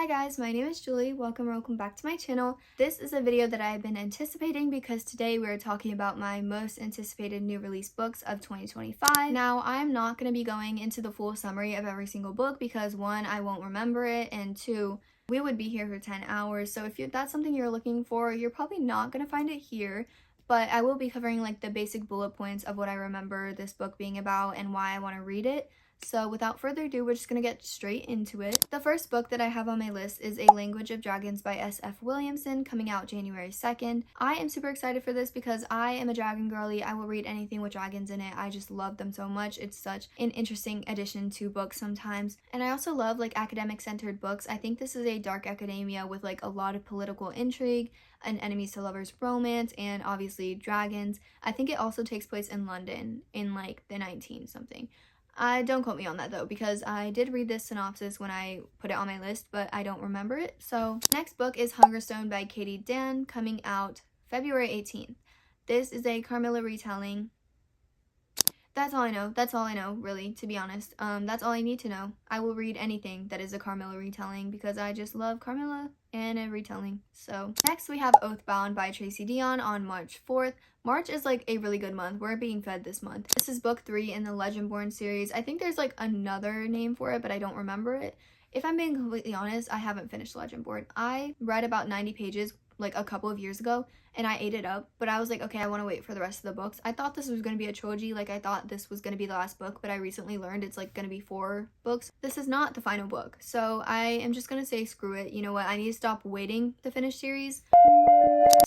Hi guys, my name is Julie. Welcome back to my channel. This is a video that I've been anticipating because today we're talking about my most anticipated new release books of 2025. Now, I'm not going to be going into the full summary of every single book because one, I won't remember it, and two, we would be here for 10 hours. So if that's something you're looking for, you're probably not going to find it here. But I will be covering like the basic bullet points of what I remember this book being about and why I want to read it. So without further ado, we're just going to get straight into it. The first book that I have on my list is A Language of Dragons by S.F. Williamson, coming out January 2nd. I am super excited for this because I am a dragon girly. I will read anything with dragons in it. I just love them so much. It's such an interesting addition to books sometimes. And I also love like academic centered books. I think this is a dark academia with like a lot of political intrigue, an enemies to lovers romance, and obviously dragons. I think it also takes place in London in like the 19 something. Don't quote me on that though, because I did read this synopsis when I put it on my list, but I don't remember it. So next book is Hungerstone by Katie Dan, coming out February 18th. This is a Carmilla retelling. That's all I know. That's all I know, really, to be honest. That's all I need to know. I will read anything that is a Carmilla retelling because I just love Carmilla and a retelling. So next we have Oathbound by Tracy Dion on March 4th. March is like a really good month. We're being fed this month. This is book 3 in the Legendborn series. I think there's like another name for it, but I don't remember it. If I'm being completely honest, I haven't finished Legendborn. I read about 90 pages like a couple of years ago and I ate it up, but I was like, okay, I want to wait for the rest of the books. I thought this was going to be a trilogy, like I thought this was going to be the last book, but I recently learned it's like going to be 4 books. This is not the final book, so I am just going to say screw it. You know what, I need to stop waiting to finish series.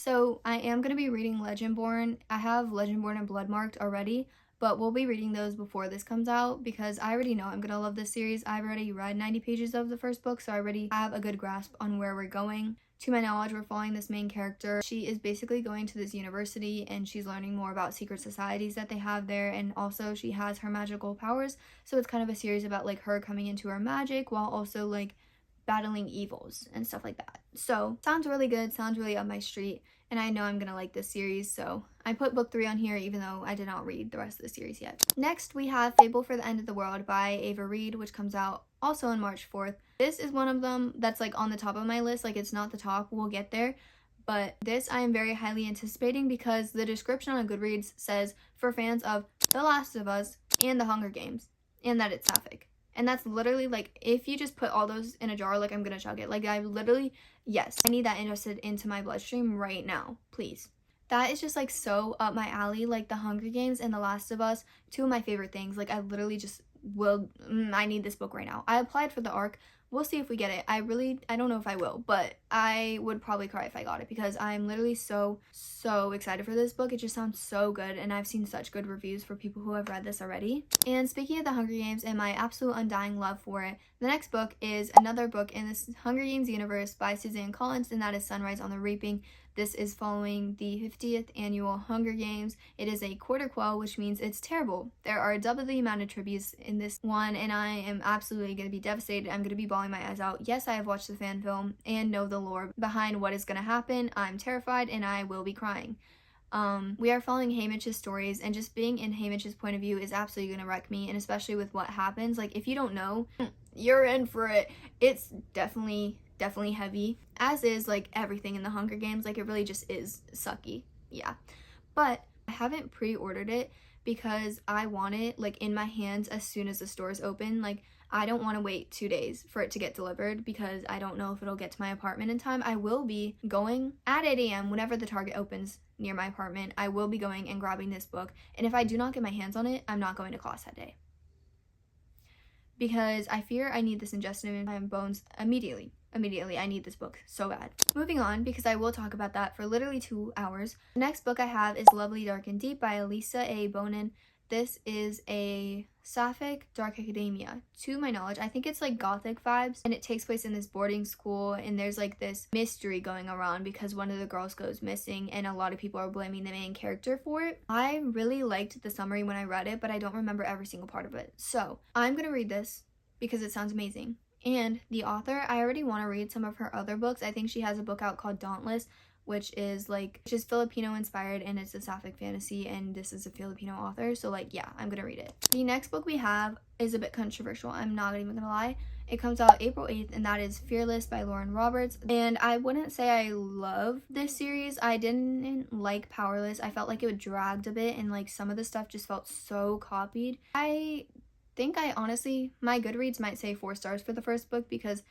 So I am going to be reading Legendborn. I have Legendborn and Bloodmarked already, but we'll be reading those before this comes out because I already know I'm going to love this series. I've already read 90 pages of the first book, so I already have a good grasp on where we're going. To my knowledge, we're following this main character. She is basically going to this university and she's learning more about secret societies that they have there, and also she has her magical powers, so it's kind of a series about like her coming into her magic while also like battling evils and stuff like that. So sounds really good, sounds really up my street, and I know I'm gonna like this series, so I put book 3 on here even though I did not read the rest of the series yet. Next we have Fable for the End of the World by Ava Reed, which comes out also on March 4th. This is one of them that's like on the top of my list. Like it's not the top, we'll get there, but this I am very highly anticipating because the description on Goodreads says for fans of The Last of Us and The Hunger Games, and that it's sapphic. And that's literally like, if you just put all those in a jar, like I'm gonna chug it. Like I literally, yes, I need that ingested into my bloodstream right now, please. That is just like so up my alley. Like The Hunger Games and The Last of Us, 2 of my favorite things. Like I literally just I need this book right now. I applied for the ARC. We'll see if we get it. I don't know if I will, but I would probably cry if I got it because I'm literally so excited for this book. It just sounds so good, and I've seen such good reviews for people who have read this already. And speaking of the Hunger Games and my absolute undying love for it, the next book is another book in this Hunger Games universe by Suzanne Collins, and that is Sunrise on the Reaping. This is following the 50th annual Hunger Games. It is a quarter quell, which means it's terrible. There are double the amount of tributes in this one, and I am absolutely going to be devastated. I'm going to be bawling my eyes out. Yes, I have watched the fan film and know the lore behind what is going to happen. I'm terrified and I will be crying. We are following Hamish's stories, and just being in Hamish's point of view is absolutely going to wreck me, and especially with what happens. Like, if you don't know, you're in for it. It's definitely heavy, as is like everything in the Hunger Games. Like it really just is sucky, yeah. But I haven't pre-ordered it because I want it like in my hands as soon as the stores open. Like I don't want to wait 2 days for it to get delivered because I don't know if it'll get to my apartment in time. I will be going at 8 a.m. whenever the Target opens near my apartment. I will be going and grabbing this book, and if I do not get my hands on it, I'm not going to class that day because I fear I need this ingested in my bones immediately. I need this book so bad. Moving on, because I will talk about that for literally 2 hours. The next book I have is Lovely, Dark, and Deep by Elisa A. Bonin. This is a sapphic dark academia. To my knowledge, I think it's like gothic vibes, and it takes place in this boarding school, and there's like this mystery going around because one of the girls goes missing, and a lot of people are blaming the main character for it. I really liked the summary when I read it, but I don't remember every single part of it. So I'm gonna read this because it sounds amazing. And the author, I already want to read some of her other books. I think she has a book out called Dauntless, which is Filipino inspired, and it's a sapphic fantasy, and this is a Filipino author, so like yeah, I'm gonna read it. The next book we have is a bit controversial, I'm not even gonna lie. It comes out April 8th, and that is Fearless by Lauren Roberts. And I wouldn't say I love this series. I didn't like Powerless. I felt like it dragged a bit, and like some of the stuff just felt so copied. I think I honestly, my Goodreads might say 4 stars for the first book, because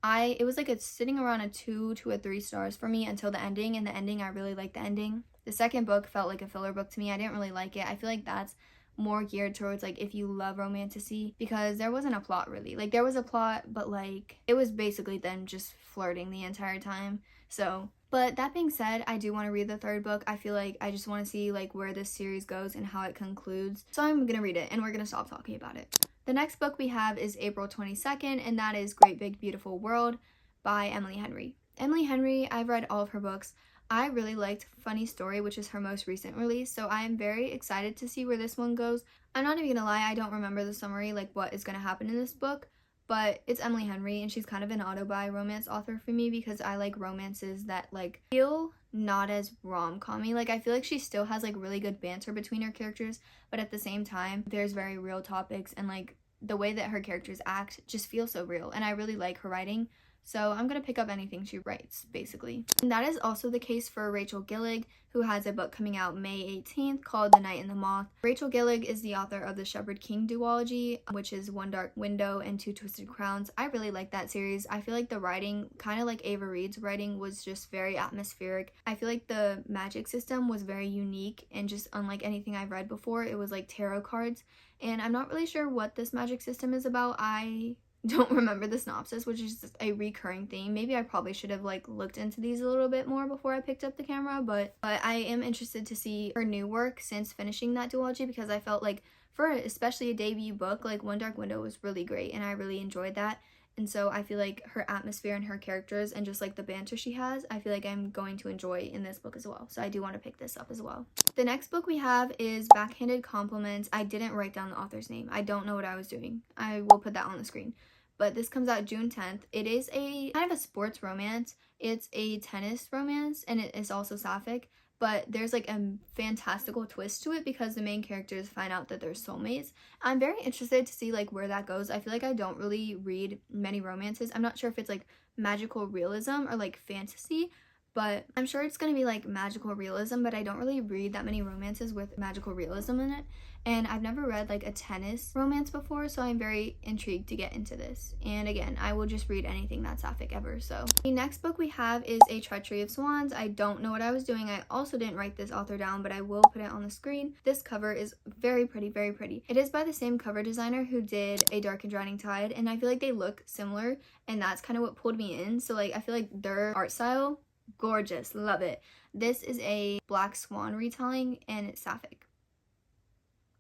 it was like it's sitting around a 2 to a 3 stars for me until the ending, and the ending, I really liked the ending. The second book felt like a filler book to me. I didn't really like it. I feel like that's more geared towards like if you love romantasy, because there wasn't a plot really. Like there was a plot, but like it was basically them just flirting the entire time. So, but that being said, I do want to read the third book. I feel like I just want to see like where this series goes and how it concludes. So I'm gonna read it, and we're gonna stop talking about it. The next book we have is April 22nd, and that is Great Big Beautiful World by Emily Henry. Emily Henry, I've read all of her books. I really liked Funny Story, which is her most recent release, so I am very excited to see where this one goes. I'm not even gonna lie, I don't remember the summary, like what is gonna happen in this book, but it's Emily Henry, and she's kind of an auto-buy romance author for me, because I like romances that like feel not as rom-com-y. Like I feel like she still has like really good banter between her characters, but at the same time there's very real topics, and like the way that her characters act just feels so real, and I really like her writing. So I'm going to pick up anything she writes, basically. And that is also the case for Rachel Gillig, who has a book coming out May 18th called The Night and the Moth. Rachel Gillig is the author of the Shepherd King duology, which is One Dark Window and Two Twisted Crowns. I really like that series. I feel like the writing, kind of like Ava Reed's writing, was just very atmospheric. I feel like the magic system was very unique and just unlike anything I've read before. It was like tarot cards, and I'm not really sure what this magic system is about. I don't remember the synopsis, which is just a recurring theme. Maybe I probably should have like looked into these a little bit more before I picked up the camera, but I am interested to see her new work since finishing that duology, because I felt like for especially a debut book, like One Dark Window was really great, and I really enjoyed that. And so I feel like her atmosphere and her characters and just like the banter she has, I feel like I'm going to enjoy in this book as well. So I do want to pick this up as well. The next book we have is Backhanded Compliments. I didn't write down the author's name. I don't know what I was doing. I will put that on the screen. But this comes out June 10th. It is a kind of a sports romance. It's a tennis romance, and it is also sapphic, but there's like a fantastical twist to it because the main characters find out that they're soulmates. I'm very interested to see like where that goes. I feel like I don't really read many romances. I'm not sure if it's like magical realism or like fantasy, but I'm sure it's going to be like magical realism, but I don't really read that many romances with magical realism in it. And I've never read like a tennis romance before, so I'm very intrigued to get into this. And again, I will just read anything that's sapphic ever. So the next book we have is A Treachery of Swans. I don't know what I was doing. I also didn't write this author down, but I will put it on the screen. This cover is very pretty, very pretty. It is by the same cover designer who did A Dark and Drowning Tide, and I feel like they look similar, and that's kind of what pulled me in. So like I feel like their art style, gorgeous, love it. This is a Black Swan retelling, and it's sapphic.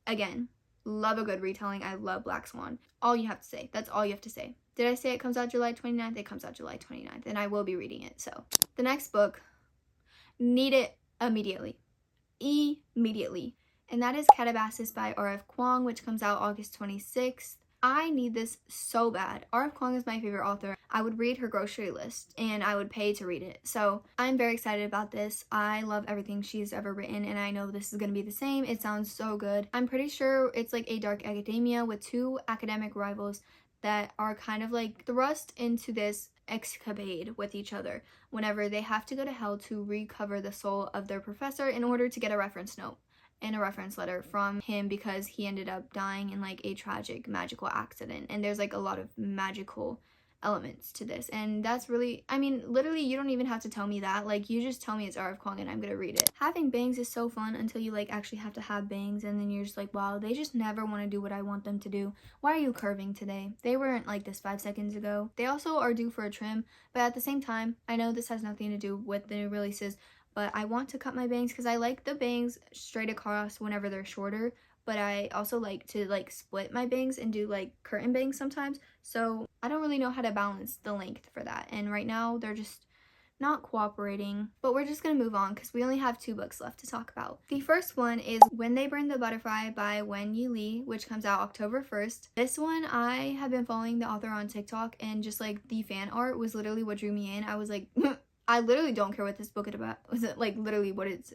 Again, love a good retelling. I love Black Swan. All you have to say. That's all you have to say. Did I say it comes out July 29th? It comes out July 29th, and I will be reading it. So the next book, need it immediately. Immediately. And that is Calabasas by R.F. Kuang, which comes out August 26th. I need this so bad. R.F. Kuang is my favorite author. I would read her grocery list, and I would pay to read it. So I'm very excited about this. I love everything she's ever written, and I know this is going to be the same. It sounds so good. I'm pretty sure it's like a dark academia with two academic rivals that are kind of like thrust into this escapade with each other whenever they have to go to hell to recover the soul of their professor in order to get a reference note and a reference letter from him, because he ended up dying in like a tragic magical accident, and there's like a lot of magical elements to this, and that's really, I mean, literally you don't even have to tell me that. Like, you just tell me it's R.F. Kuang and I'm gonna read it. Having bangs is so fun until you like actually have to have bangs, and then you're just like, wow, they just never want to do what I want them to do. Why are you curving today? They weren't like this 5 seconds ago. They also are due for a trim, but at the same time, I know this has nothing to do with the new releases, but I want to cut my bangs because I like the bangs straight across whenever they're shorter, but I also like to like split my bangs and do like curtain bangs sometimes. So I don't really know how to balance the length for that. And right now they're just not cooperating, but we're just gonna move on because we only have 2 books left to talk about. The first one is When They Burned the Butterfly by Wen Yi Li, which comes out October 1st. This one, I have been following the author on TikTok, and just like the fan art was literally what drew me in. I was like, I literally don't care what this book is about. Was it like literally what it's,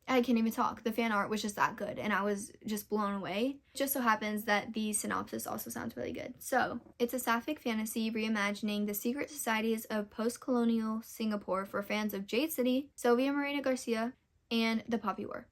I can't even talk. The fan art was just that good, and I was just blown away. It just so happens that the synopsis also sounds really good. So, it's a sapphic fantasy reimagining the secret societies of post-colonial Singapore for fans of Jade City, Sylvia Morena Garcia, and the Poppy War.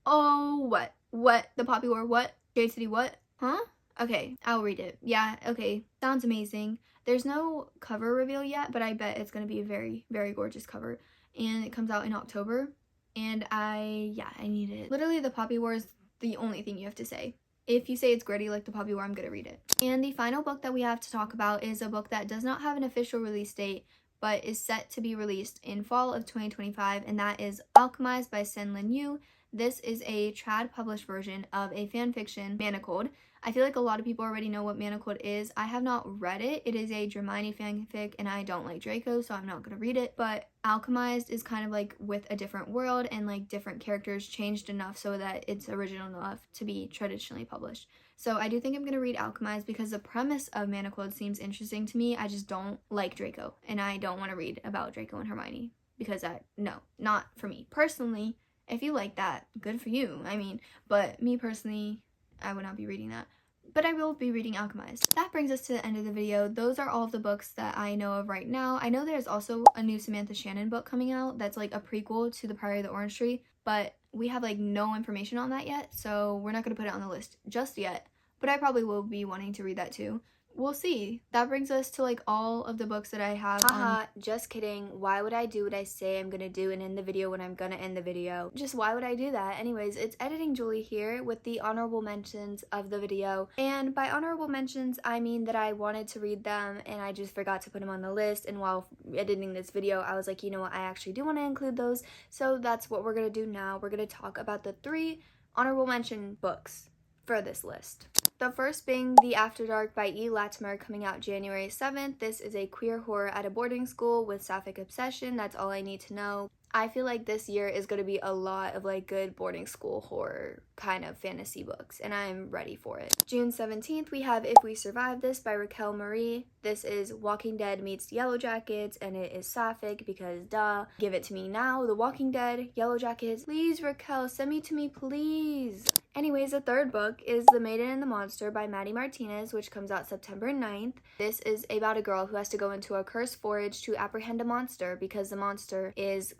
Oh, what? What? The Poppy War? What? Jade City? What? Huh? Okay, I'll read it. Yeah, okay. Sounds amazing. There's no cover reveal yet, but I bet it's going to be a very, very gorgeous cover. And it comes out in October. And I need it. Literally, the Poppy War is the only thing you have to say. If you say it's gritty like the Poppy War, I'm gonna read it. And the final book that we have to talk about is a book that does not have an official release date, but is set to be released in fall of 2025, and that is Alchemized by Sen Lin Yu. This is a trad published version of a fanfiction, Manacled. I feel like a lot of people already know what Manacled is. I have not read it. It is a Hermione fanfic, and I don't like Draco, so I'm not going to read it. But Alchemized is kind of like with a different world, and like different characters changed enough so that it's original enough to be traditionally published. So I do think I'm going to read Alchemized because the premise of Manacled seems interesting to me. I just don't like Draco, and I don't want to read about Draco and Hermione because no, not for me. Personally, if you like that, good for you. I mean, but me personally, I would not be reading that. But I will be reading Alchemized. That brings us to the end of the video. Those are all of the books that I know of right now. I know there's also a new Samantha Shannon book coming out that's like a prequel to The Priory of the Orange Tree, but we have like no information on that yet, so we're not going to put it on the list just yet. But I probably will be wanting to read that too. We'll see. That brings us to like all of the books that I have. Just kidding. Why would I do what I say I'm gonna do and end the video when I'm gonna end the video? Just why would I do that? Anyways, it's Editing Julie here with the honorable mentions of the video. And by honorable mentions, I mean that I wanted to read them and I just forgot to put them on the list. And while editing this video, I was like, you know what? I actually do want to include those. So that's what we're gonna do now. We're gonna talk about the 3 honorable mention books for this list. The first being The After Dark by E. Latimer, coming out January 7th. This is a queer horror at a boarding school with sapphic obsession. That's all I need to know. I feel like this year is going to be a lot of like good boarding school horror kind of fantasy books, and I'm ready for it. June 17th, we have If We Survive This by Raquel Marie. This is Walking Dead meets Yellow Jackets, and it is sapphic because duh. Give it to me now. The Walking Dead, Yellow Jackets. Please, Raquel, send me to me, please. Anyways, the third book is The Maiden and the Monster by Maddie Martinez, which comes out September 9th. This is about a girl who has to go into a cursed forage to apprehend a monster because the monster is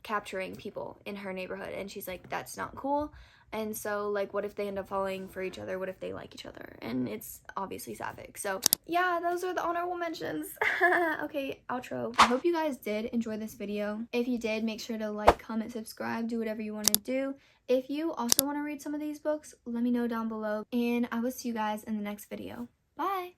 capturing people in her neighborhood, and she's like, that's not cool. And so, like, what if they end up falling for each other? What if they like each other? And it's obviously sapphic. So, yeah, those are the honorable mentions. Okay, outro. I hope you guys did enjoy this video. If you did, make sure to like, comment, subscribe, do whatever you want to do. If you also want to read some of these books, let me know down below. And I will see you guys in the next video. Bye!